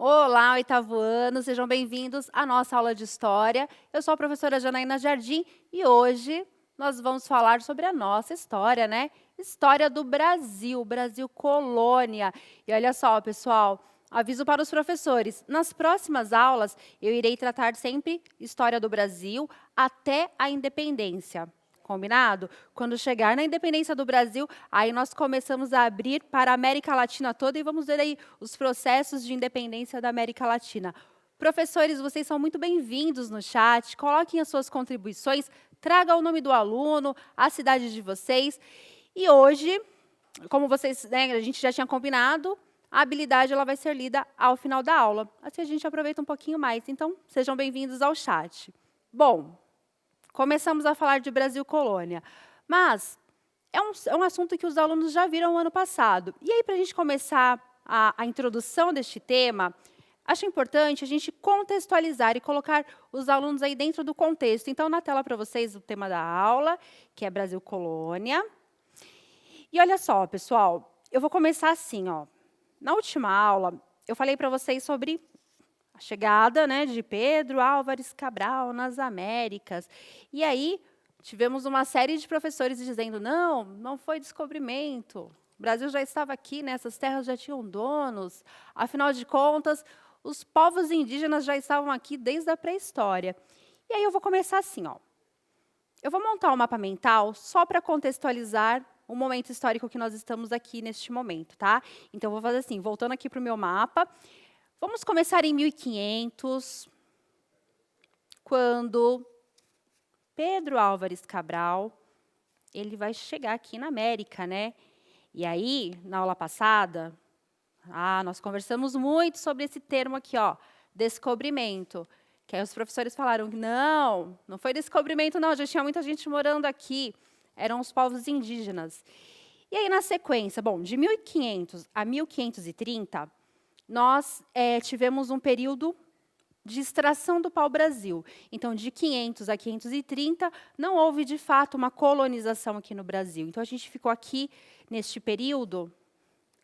Olá, oitavoanos, sejam bem-vindos à nossa aula de História. Eu sou a professora Janaína Jardim e hoje nós vamos falar sobre a nossa história, né? História do Brasil, Brasil colônia. E olha só, pessoal, aviso para os professores, nas próximas aulas eu irei tratar sempre História do Brasil até a independência. Combinado? Quando chegar na independência do Brasil, aí nós começamos a abrir para a América Latina toda e vamos ver aí os processos de independência da América Latina. Professores, vocês são muito bem-vindos no chat, coloquem as suas contribuições, traga o nome do aluno, a cidade de vocês. E hoje, como vocês, né, a gente já tinha combinado, a habilidade ela vai ser lida ao final da aula. Assim a gente aproveita um pouquinho mais. Então, sejam bem-vindos ao chat. Bom, começamos a falar de Brasil colônia, mas é um assunto que os alunos já viram ano passado. E aí, para a gente começar a introdução deste tema, acho importante a gente contextualizar e colocar os alunos aí dentro do contexto. Então, na tela para vocês o tema da aula, que é Brasil colônia. E olha só, pessoal, eu vou começar assim, ó. Na última aula, eu falei para vocês sobre a chegada, né, de Pedro Álvares Cabral nas Américas. E aí, tivemos uma série de professores dizendo, não foi descobrimento. O Brasil já estava aqui, né, essas terras já tinham donos. Afinal de contas, os povos indígenas já estavam aqui desde a pré-história. E aí eu vou começar assim, ó. Eu vou montar um mapa mental só para contextualizar o momento histórico que nós estamos aqui neste momento, tá? Então, eu vou fazer assim, voltando aqui para o meu mapa. Vamos começar em 1500, quando Pedro Álvares Cabral, ele vai chegar aqui na América, né? E aí, na aula passada, nós conversamos muito sobre esse termo aqui, ó, descobrimento. Que aí os professores falaram que não foi descobrimento, não, já tinha muita gente morando aqui. Eram os povos indígenas. E aí, na sequência, bom, de 1500 a 1530, nós tivemos um período de extração do pau-brasil. Então, de 500 a 530, não houve, de fato, uma colonização aqui no Brasil. Então, a gente ficou aqui, neste período,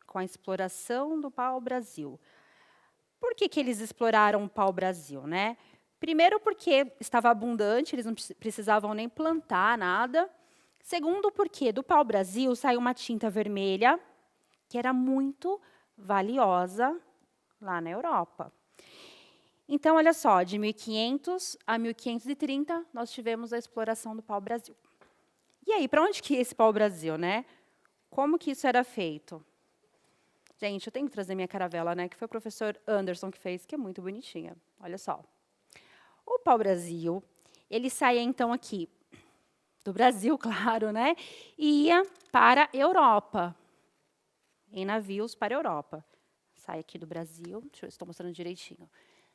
com a exploração do pau-brasil. Por que eles exploraram o pau-brasil, né? Primeiro, porque estava abundante, eles não precisavam nem plantar nada. Segundo, porque do pau-brasil saiu uma tinta vermelha, que era muito valiosa lá na Europa. Então, olha só, de 1500 a 1530, nós tivemos a exploração do pau-brasil. E aí, para onde que ia esse pau-brasil, né? Como que isso era feito? Gente, eu tenho que trazer minha caravela, né? Que foi o professor Anderson que fez, que é muito bonitinha. Olha só. O pau-brasil, ele saía, então, aqui do Brasil, claro, né? E ia para a Europa, em navios para a Europa. Sai aqui do Brasil, deixa eu ver se estou mostrando direitinho.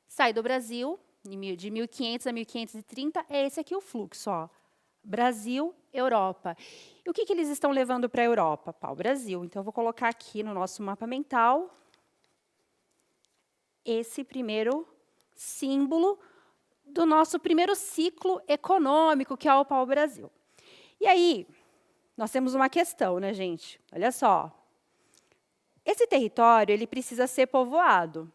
Sai do Brasil, de 1500 a 1530, é esse aqui o fluxo, ó. Brasil, Europa. E o que eles estão levando para a Europa? Pau-brasil. Então, eu vou colocar aqui no nosso mapa mental esse primeiro símbolo do nosso primeiro ciclo econômico, que é o pau-brasil. E aí, nós temos uma questão, né, gente? Olha só. Esse território ele precisa ser povoado.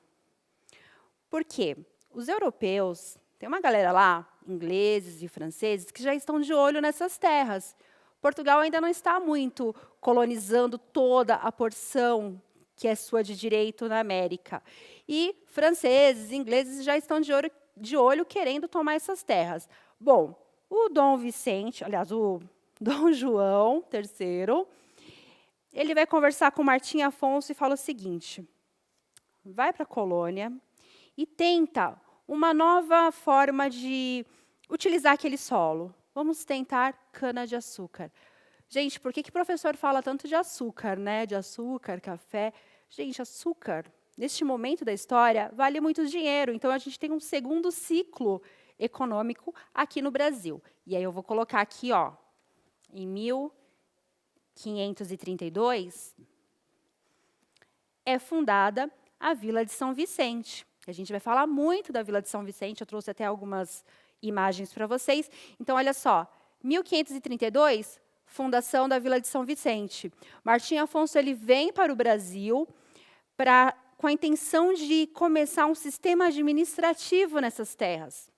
Por quê? Os europeus, tem uma galera lá, ingleses e franceses, que já estão de olho nessas terras. Portugal ainda não está muito colonizando toda a porção que é sua de direito na América. E franceses, ingleses já estão de olho querendo tomar essas terras. Bom, o Dom Vicente, aliás, o Dom João III, ele vai conversar com Martim Afonso e fala o seguinte, vai para a colônia e tenta uma nova forma de utilizar aquele solo. Vamos tentar cana-de-açúcar. Gente, por que o professor fala tanto de açúcar, né? De açúcar, café. Gente, açúcar, neste momento da história, vale muito dinheiro. Então, a gente tem um segundo ciclo econômico aqui no Brasil. E aí eu vou colocar aqui, ó, em 1532, é fundada a Vila de São Vicente. A gente vai falar muito da Vila de São Vicente, eu trouxe até algumas imagens para vocês. Então, olha só, 1532, fundação da Vila de São Vicente. Martim Afonso ele vem para o Brasil para com a intenção de começar um sistema administrativo nessas terras.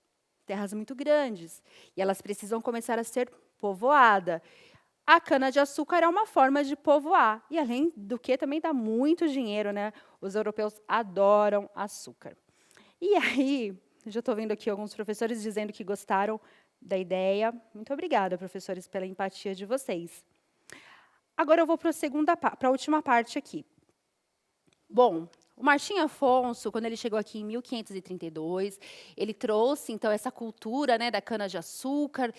Terras muito grandes. E elas precisam começar a ser povoadas. A cana-de-açúcar é uma forma de povoar. E, além do que, também dá muito dinheiro, né? Os europeus adoram açúcar. E aí, já estou vendo aqui alguns professores dizendo que gostaram da ideia. Muito obrigada, professores, pela empatia de vocês. Agora eu vou para a última parte aqui. Bom, o Martim Afonso, quando ele chegou aqui em 1532, ele trouxe, então, essa cultura, né, da cana-de-açúcar.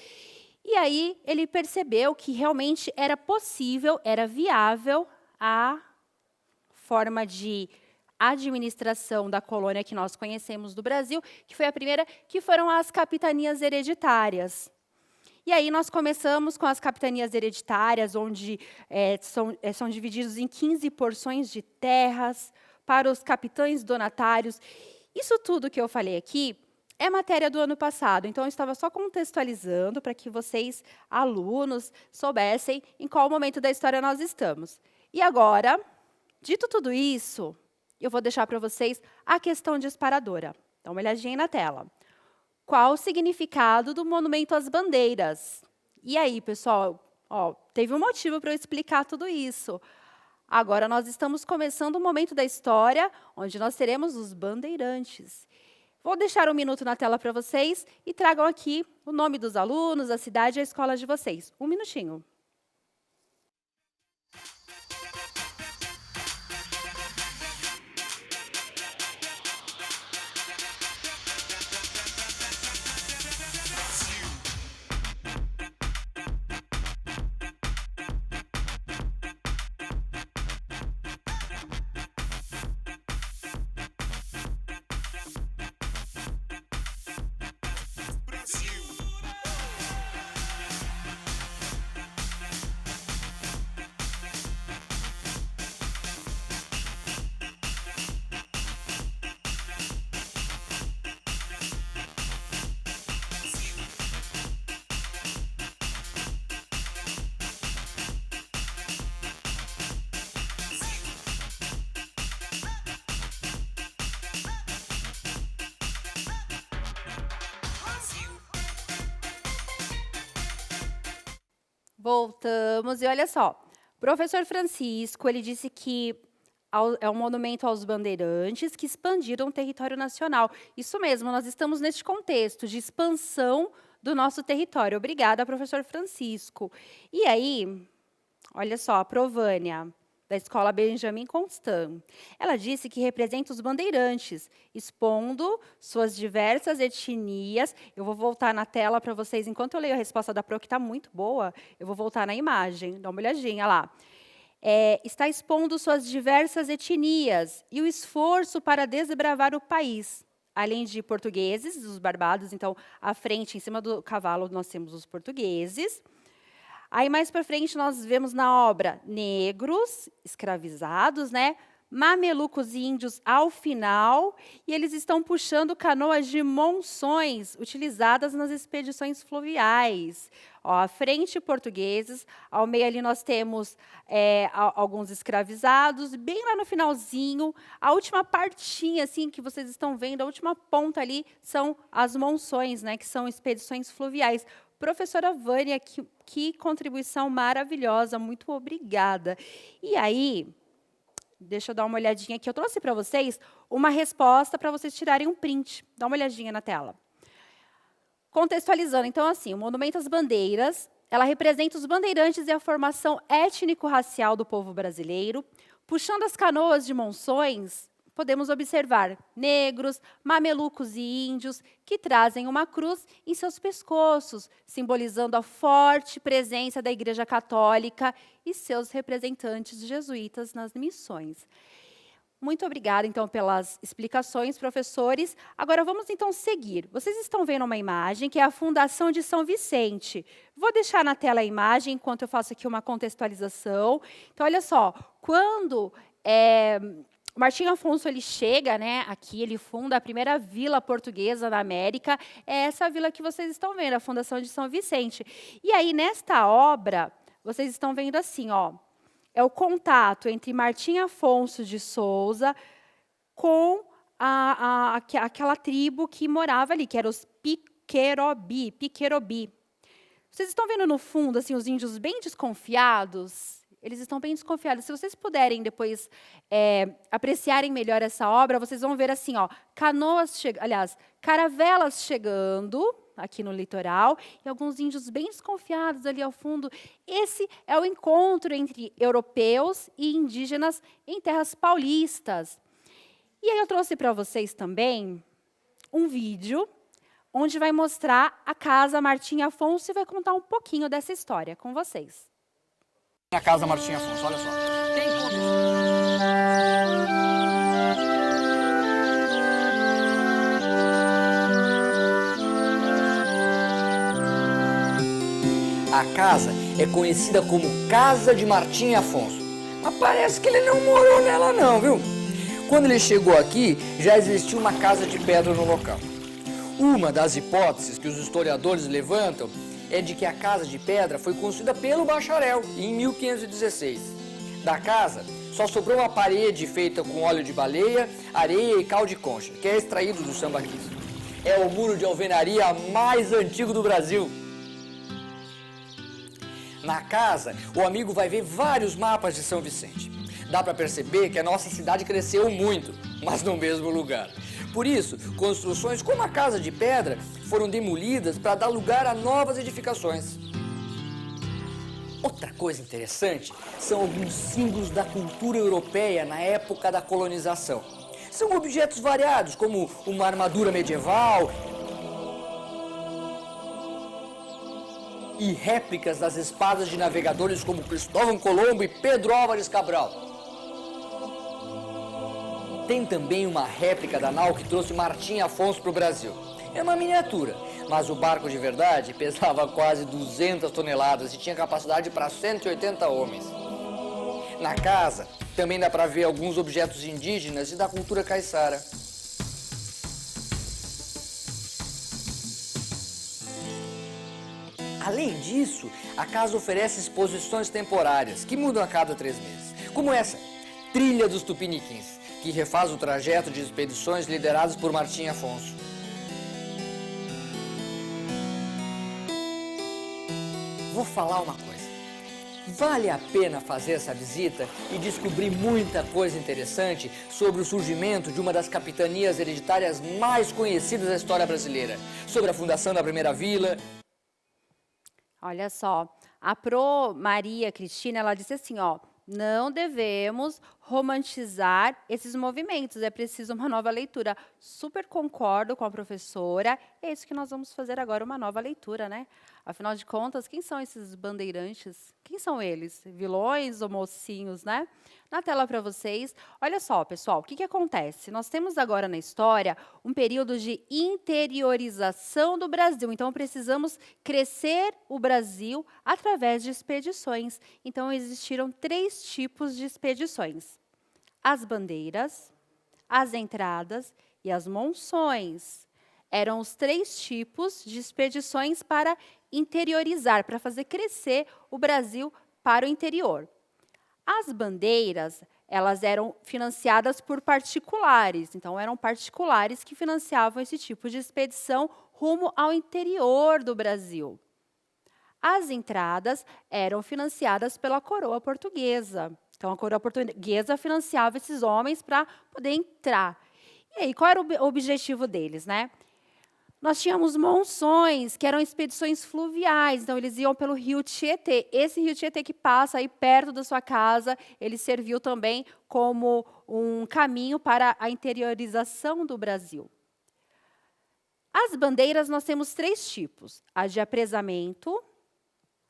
E aí ele percebeu que realmente era possível, era viável a forma de administração da colônia que nós conhecemos do Brasil, que foi a primeira, que foram as capitanias hereditárias. E aí nós começamos com as capitanias hereditárias, onde são divididos em 15 porções de terras para os capitães donatários. Isso tudo que eu falei aqui é matéria do ano passado, então eu estava só contextualizando para que vocês, alunos, soubessem em qual momento da história nós estamos. E agora, dito tudo isso, eu vou deixar para vocês a questão disparadora. Dá uma olhadinha aí na tela. Qual o significado do monumento às bandeiras? E aí, pessoal, teve um motivo para eu explicar tudo isso. Agora nós estamos começando um momento da história onde nós teremos os bandeirantes. Vou deixar um minuto na tela para vocês e tragam aqui o nome dos alunos, a cidade e a escola de vocês. Um minutinho. Voltamos e olha só, o professor Francisco, ele disse que é um monumento aos bandeirantes que expandiram o território nacional. Isso mesmo, nós estamos neste contexto de expansão do nosso território. Obrigada, professor Francisco. E aí, olha só, a Provânia, da Escola Benjamin Constant. Ela disse que representa os bandeirantes, expondo suas diversas etnias. Eu vou voltar na tela para vocês, enquanto eu leio a resposta da Pro, que está muito boa, eu vou voltar na imagem, dá uma olhadinha lá. Está expondo suas diversas etnias e o esforço para desbravar o país. Além de portugueses, os barbados, então, à frente, em cima do cavalo, nós temos os portugueses. Aí, mais para frente, nós vemos na obra negros, escravizados, né? Mamelucos e índios ao final, e eles estão puxando canoas de monções, utilizadas nas expedições fluviais. À frente, portugueses, ao meio ali nós temos alguns escravizados, bem lá no finalzinho, a última partinha assim, que vocês estão vendo, a última ponta ali, são as monções, né, que são expedições fluviais. Professora Vânia, que contribuição maravilhosa, muito obrigada. E aí, deixa eu dar uma olhadinha aqui, eu trouxe para vocês uma resposta para vocês tirarem um print. Dá uma olhadinha na tela. Contextualizando, então, assim, o Monumento às Bandeiras, ela representa os bandeirantes e a formação étnico-racial do povo brasileiro. Puxando as canoas de monções, podemos observar negros, mamelucos e índios que trazem uma cruz em seus pescoços, simbolizando a forte presença da Igreja Católica e seus representantes jesuítas nas missões. Muito obrigada, então, pelas explicações, professores. Agora, vamos, então, seguir. Vocês estão vendo uma imagem que é a Fundação de São Vicente. Vou deixar na tela a imagem, enquanto eu faço aqui uma contextualização. Então, olha só, quando o Martim Afonso ele chega, né, aqui, ele funda a primeira vila portuguesa na América, é essa vila que vocês estão vendo, a Fundação de São Vicente. E aí, nesta obra, vocês estão vendo assim, ó, é o contato entre Martim Afonso de Souza com aquela tribo que morava ali, que eram os Piquerobi. Vocês estão vendo no fundo assim os índios bem desconfiados? Eles estão bem desconfiados. Se vocês puderem depois apreciarem melhor essa obra, vocês vão ver assim, ó, caravelas chegando aqui no litoral e alguns índios bem desconfiados ali ao fundo. Esse é o encontro entre europeus e indígenas em terras paulistas. E aí eu trouxe para vocês também um vídeo onde vai mostrar a Casa Martim Afonso e vai contar um pouquinho dessa história com vocês. A Casa Martim Afonso, olha só. A casa é conhecida como Casa de Martim Afonso. Mas parece que ele não morou nela não, viu? Quando ele chegou aqui, já existia uma casa de pedra no local. Uma das hipóteses que os historiadores levantam é de que a Casa de Pedra foi construída pelo bacharel em 1516. Da casa, só sobrou uma parede feita com óleo de baleia, areia e cal de concha, que é extraído do sambaquis. É o muro de alvenaria mais antigo do Brasil. Na casa, o amigo vai ver vários mapas de São Vicente. Dá para perceber que a nossa cidade cresceu muito, mas no mesmo lugar. Por isso, construções como a Casa de Pedra foram demolidas para dar lugar a novas edificações. Outra coisa interessante são alguns símbolos da cultura europeia na época da colonização. São objetos variados, como uma armadura medieval e réplicas das espadas de navegadores como Cristóvão Colombo e Pedro Álvares Cabral. Tem também uma réplica da nau que trouxe Martim Afonso para o Brasil. É uma miniatura, mas o barco de verdade pesava quase 200 toneladas e tinha capacidade para 180 homens. Na casa, também dá para ver alguns objetos indígenas e da cultura caiçara. Além disso, a casa oferece exposições temporárias, que mudam a cada 3 meses, como essa, Trilha dos Tupiniquins, que refaz o trajeto de expedições lideradas por Martim Afonso. Vou falar uma coisa. Vale a pena fazer essa visita e descobrir muita coisa interessante sobre o surgimento de uma das capitanias hereditárias mais conhecidas da história brasileira, sobre a fundação da primeira vila. Olha só, a Pro Maria Cristina, ela disse assim, ó, não devemos romantizar esses movimentos, é preciso uma nova leitura. Super concordo com a professora, é isso que nós vamos fazer agora, uma nova leitura, né? Afinal de contas, quem são esses bandeirantes? Quem são eles? Vilões ou mocinhos, né? Na tela para vocês, olha só, pessoal, o que acontece? Nós temos agora na história um período de interiorização do Brasil, então precisamos crescer o Brasil através de expedições. Então existiram 3 tipos de expedições: as bandeiras, as entradas e as monções. Eram os 3 tipos de expedições para interiorizar, para fazer crescer o Brasil para o interior. As bandeiras, elas eram financiadas por particulares, então eram particulares que financiavam esse tipo de expedição rumo ao interior do Brasil. As entradas eram financiadas pela coroa portuguesa. Então, a coroa portuguesa financiava esses homens para poder entrar. E aí, qual era o objetivo deles, né? Nós tínhamos monções, que eram expedições fluviais, então eles iam pelo rio Tietê. Esse rio Tietê que passa aí perto da sua casa, ele serviu também como um caminho para a interiorização do Brasil. As bandeiras nós temos 3 tipos: a de apresamento,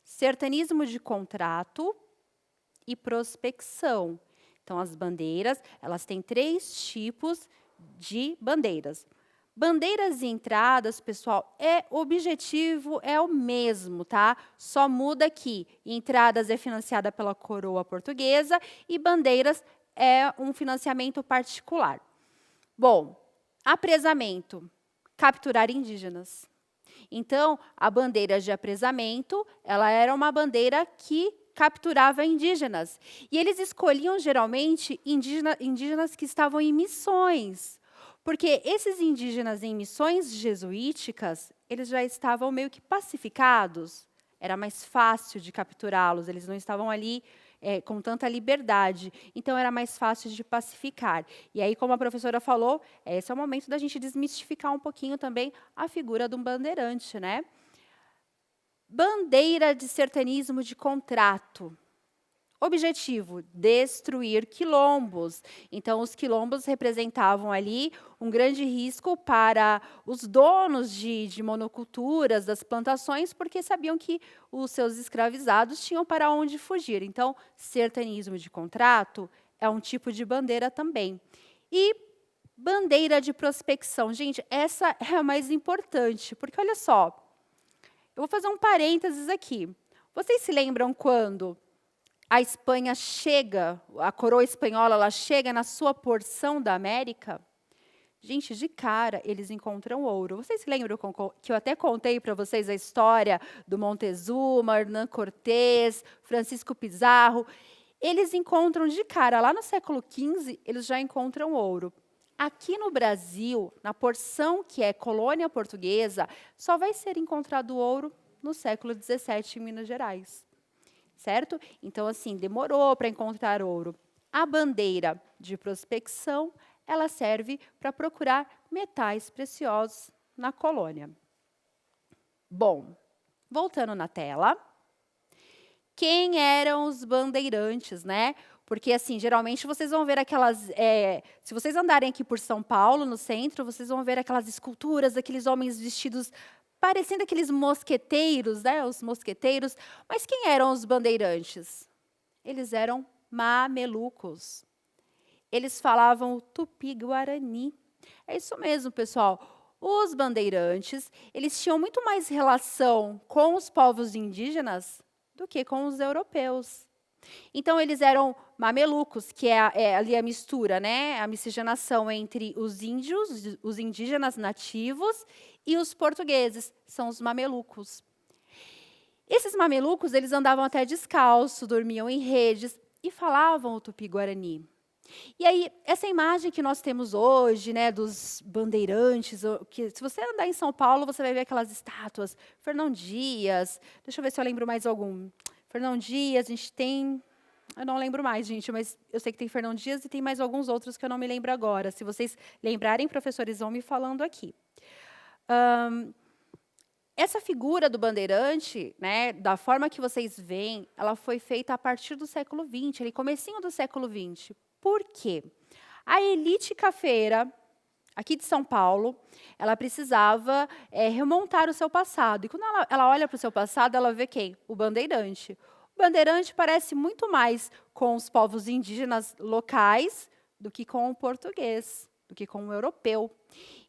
sertanismo de contrato e prospecção. Então, as bandeiras, elas têm 3 tipos de bandeiras. Bandeiras e entradas, pessoal, o objetivo é o mesmo, tá? Só muda que entradas é financiada pela coroa portuguesa e bandeiras é um financiamento particular. Bom, apresamento, capturar indígenas. Então, a bandeira de apresamento, ela era uma bandeira que capturava indígenas. E eles escolhiam, geralmente, indígenas que estavam em missões. Porque esses indígenas em missões jesuíticas, eles já estavam meio que pacificados. Era mais fácil de capturá-los, eles não estavam ali com tanta liberdade. Então, era mais fácil de pacificar. E aí, como a professora falou, esse é o momento da gente desmistificar um pouquinho também a figura de um bandeirante, né? Bandeira de sertanismo de contrato. Objetivo: destruir quilombos. Então, os quilombos representavam ali um grande risco para os donos de monoculturas, das plantações, porque sabiam que os seus escravizados tinham para onde fugir. Então, sertanismo de contrato é um tipo de bandeira também. E bandeira de prospecção. Gente, essa é a mais importante, porque olha só, eu vou fazer um parênteses aqui. Vocês se lembram quando a Espanha chega, a coroa espanhola, ela chega na sua porção da América? Gente, de cara, eles encontram ouro. Vocês se lembram que eu até contei para vocês a história do Montezuma, Hernán Cortés, Francisco Pizarro? Eles encontram de cara, lá no século XV, eles já encontram ouro. Aqui no Brasil, na porção que é colônia portuguesa, só vai ser encontrado ouro no século XVII, em Minas Gerais. Certo? Então, assim, demorou para encontrar ouro. A bandeira de prospecção, ela serve para procurar metais preciosos na colônia. Bom, voltando na tela. Quem eram os bandeirantes, né? Porque, assim, geralmente vocês vão ver aquelas... se vocês andarem aqui por São Paulo, no centro, vocês vão ver aquelas esculturas, aqueles homens vestidos parecendo aqueles mosqueteiros, né? Os mosqueteiros. Mas quem eram os bandeirantes? Eles eram mamelucos. Eles falavam o tupi-guarani. É isso mesmo, pessoal. Os bandeirantes, eles tinham muito mais relação com os povos indígenas do que com os europeus. Então, eles eram mamelucos, que é ali a mistura, né? A miscigenação entre os índios, os indígenas nativos, e os portugueses, são os mamelucos. Esses mamelucos, eles andavam até descalço, dormiam em redes e falavam o tupi-guarani. E aí, essa imagem que nós temos hoje, né, dos bandeirantes, que se você andar em São Paulo, você vai ver aquelas estátuas. Fernão Dias, deixa eu ver se eu lembro mais algum. Fernão Dias, a gente tem... Eu não lembro mais, gente, mas eu sei que tem Fernão Dias e tem mais alguns outros que eu não me lembro agora. Se vocês lembrarem, professores, vão me falando aqui. Essa figura do bandeirante, né, da forma que vocês veem, ela foi feita a partir do século XX, ali, comecinho do século XX. Por quê? A elite cafeira, aqui de São Paulo, ela precisava remontar o seu passado. E quando ela olha para o seu passado, ela vê quem? O bandeirante. O bandeirante parece muito mais com os povos indígenas locais do que com o português, do que com o europeu.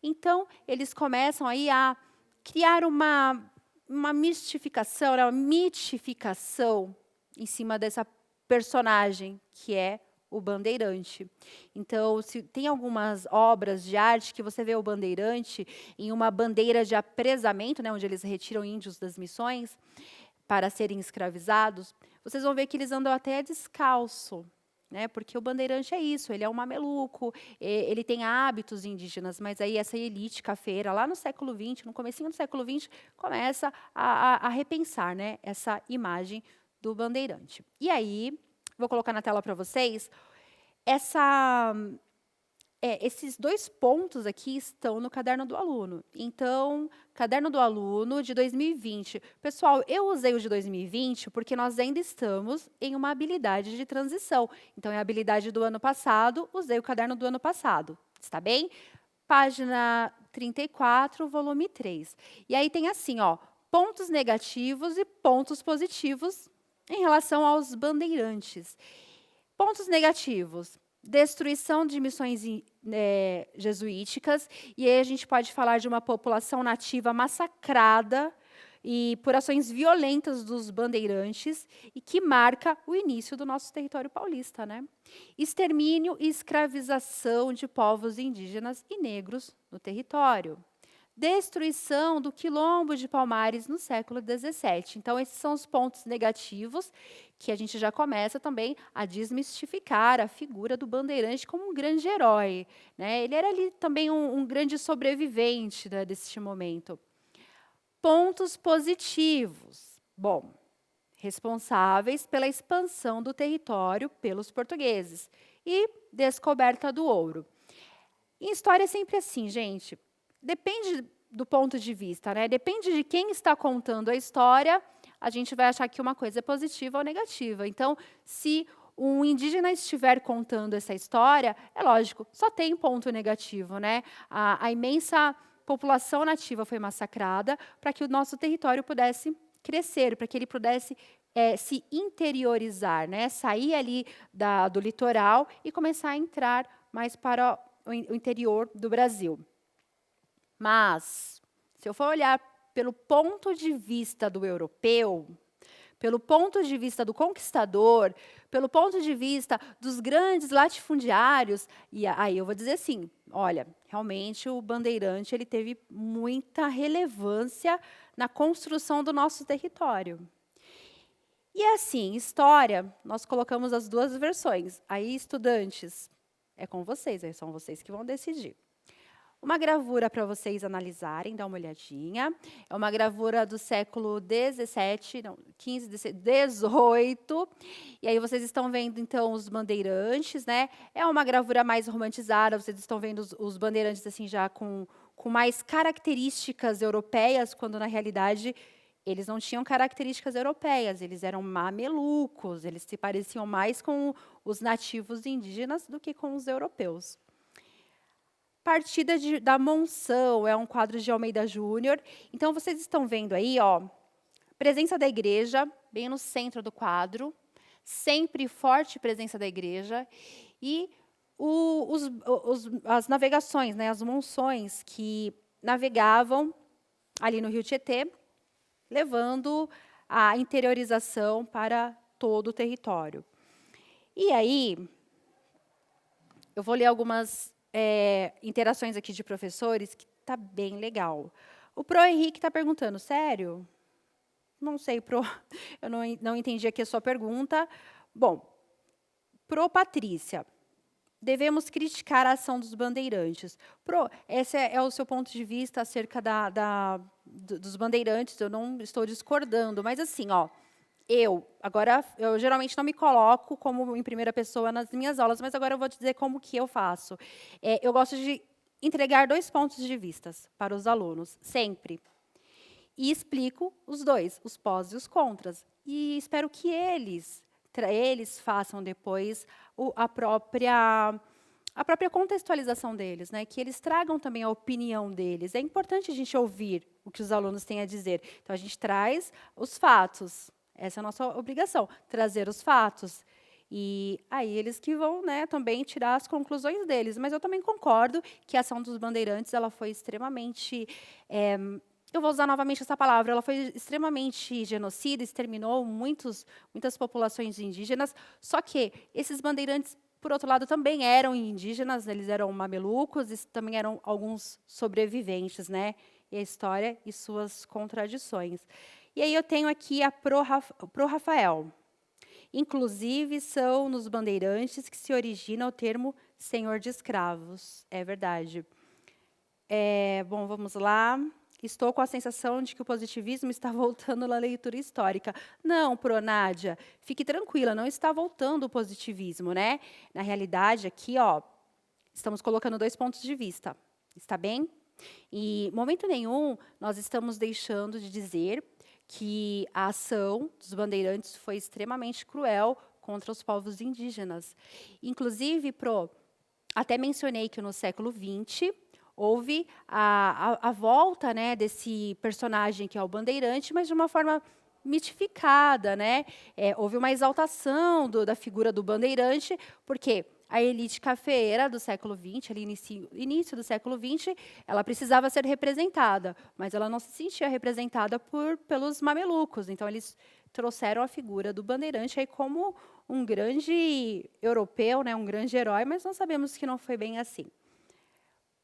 Então, eles começam aí a criar uma mistificação, uma mitificação em cima dessa personagem que é o bandeirante. Então, se tem algumas obras de arte que você vê o bandeirante em uma bandeira de apresamento, né, onde eles retiram índios das missões para serem escravizados, vocês vão ver que eles andam até descalço, né, porque o bandeirante é isso, ele é um mameluco, ele tem hábitos indígenas, mas aí essa elite cafeira, lá no século XX, no comecinho do século XX, começa a repensar, né, essa imagem do bandeirante. E aí, vou colocar na tela para vocês, esses dois pontos aqui estão no caderno do aluno. Então, caderno do aluno de 2020. Pessoal, eu usei o de 2020 porque nós ainda estamos em uma habilidade de transição. Então, é a habilidade do ano passado, usei o caderno do ano passado. Está bem? Página 34, volume 3. E aí tem assim, ó, pontos negativos e pontos positivos em relação aos bandeirantes. Pontos negativos. Destruição de missões jesuíticas, e aí a gente pode falar de uma população nativa massacrada e por ações violentas dos bandeirantes, e que marca o início do nosso território paulista, né? Extermínio e escravização de povos indígenas e negros no território. destruição do Quilombo de Palmares no século XVII. Então, esses são os pontos negativos que a gente já começa também a desmistificar a figura do bandeirante como um grande herói, né? Ele era ali também um grande sobrevivente, né, deste momento. Pontos positivos. Bom, responsáveis pela expansão do território pelos portugueses e descoberta do ouro. Em história é sempre assim, gente. Depende do ponto de vista, né? Depende de quem está contando a história, a gente vai achar que uma coisa é positiva ou negativa. Então, se um indígena estiver contando essa história, é lógico, só tem ponto negativo, né? A imensa população nativa foi massacrada para que o nosso território pudesse crescer, para que ele pudesse se interiorizar, né? Sair ali do litoral e começar a entrar mais para o interior do Brasil. Mas, se eu for olhar pelo ponto de vista do europeu, pelo ponto de vista do conquistador, pelo ponto de vista dos grandes latifundiários, e aí eu vou dizer assim, olha, realmente o bandeirante ele teve muita relevância na construção do nosso território. E assim, história, nós colocamos as duas versões. Aí, estudantes, é com vocês, aí são vocês que vão decidir. Uma gravura para vocês analisarem, dar uma olhadinha. É uma gravura do século XVII, não, XV, XVIII. E aí vocês estão vendo, então, os bandeirantes, né? É uma gravura mais romantizada, vocês estão vendo os bandeirantes assim já com mais características europeias, quando, na realidade, eles não tinham características europeias, eles eram mamelucos, eles se pareciam mais com os nativos indígenas do que com os europeus. Partida da Monção, é um quadro de Almeida Júnior. Então, vocês estão vendo aí, ó, presença da igreja, bem no centro do quadro, sempre forte presença da igreja, e as navegações, né, as monções que navegavam ali no Rio Tietê, levando a interiorização para todo o território. E aí, eu vou ler algumas interações aqui de professores, que está bem legal. O Pro Henrique está perguntando, sério? Não sei, Pro, eu não entendi aqui a sua pergunta. Bom, Pro Patrícia, devemos criticar a ação dos bandeirantes. Pro, esse é o seu ponto de vista acerca dos bandeirantes, eu não estou discordando, mas assim, ó, eu geralmente não me coloco como em primeira pessoa nas minhas aulas, mas agora eu vou te dizer como que eu faço. Eu gosto de entregar 2 pontos de vista para os alunos, sempre. E explico os dois, os pós e os contras. E espero que eles façam depois a própria contextualização deles, né? Que eles tragam também a opinião deles. É importante a gente ouvir o que os alunos têm a dizer. Então, a gente traz os fatos. Essa é a nossa obrigação, trazer os fatos. E aí eles que vão, né, também tirar as conclusões deles. Mas eu também concordo que a ação dos bandeirantes ela foi extremamente... eu vou usar novamente essa palavra, ela foi extremamente genocida, exterminou muitas populações indígenas, só que esses bandeirantes, por outro lado, também eram indígenas, eles eram mamelucos, e também eram alguns sobreviventes, né? E a história e suas contradições. E aí eu tenho aqui a Pro Rafael. Inclusive, são nos bandeirantes que se origina o termo senhor de escravos. É verdade. Bom, vamos lá. Estou com a sensação de que o positivismo está voltando na leitura histórica. Não, Pro Nádia, fique tranquila, não está voltando o positivismo, né? Na realidade, aqui, ó, estamos colocando 2 pontos de vista. Está bem? E, em momento nenhum, nós estamos deixando de dizer que a ação dos bandeirantes foi extremamente cruel contra os povos indígenas. Inclusive, Pro, até mencionei que no século XX houve a volta, né, desse personagem que é o bandeirante, mas de uma forma mitificada, né? Houve uma exaltação da figura do bandeirante, porque a elite cafeeira do século XX, ali início do século XX, ela precisava ser representada, mas ela não se sentia representada pelos mamelucos. Então, eles trouxeram a figura do bandeirante aí como um grande europeu, né, um grande herói, mas nós sabemos que não foi bem assim.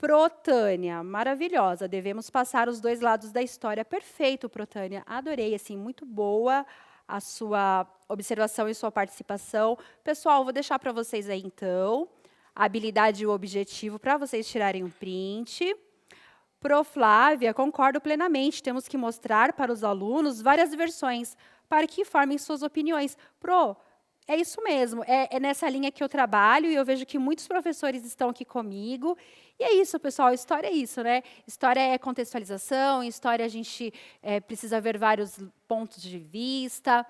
Protânia, maravilhosa. Devemos passar os dois lados da história. Perfeito, Protânia. Adorei, assim, muito boa a sua observação e sua participação. Pessoal, vou deixar para vocês aí, então, a habilidade e o objetivo para vocês tirarem um print. Pro Flávia, concordo plenamente. Temos que mostrar para os alunos várias versões para que formem suas opiniões. Pro, é isso mesmo, é nessa linha que eu trabalho e eu vejo que muitos professores estão aqui comigo. E é isso, pessoal, história é isso, né? História é contextualização, história a gente precisa ver vários pontos de vista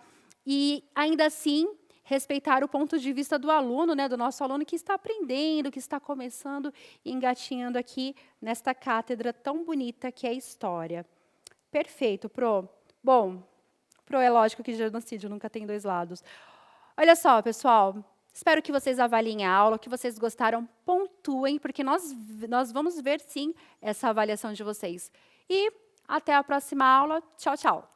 e, ainda assim, respeitar o ponto de vista do aluno, né, do nosso aluno que está aprendendo, que está começando e engatinhando aqui nesta cátedra tão bonita que é a história. Perfeito, Pro. Bom, Pro, é lógico que genocídio nunca tem dois lados. Olha só, pessoal, espero que vocês avaliem a aula, que vocês gostaram, pontuem, porque nós vamos ver, sim, essa avaliação de vocês. E até a próxima aula. Tchau, tchau.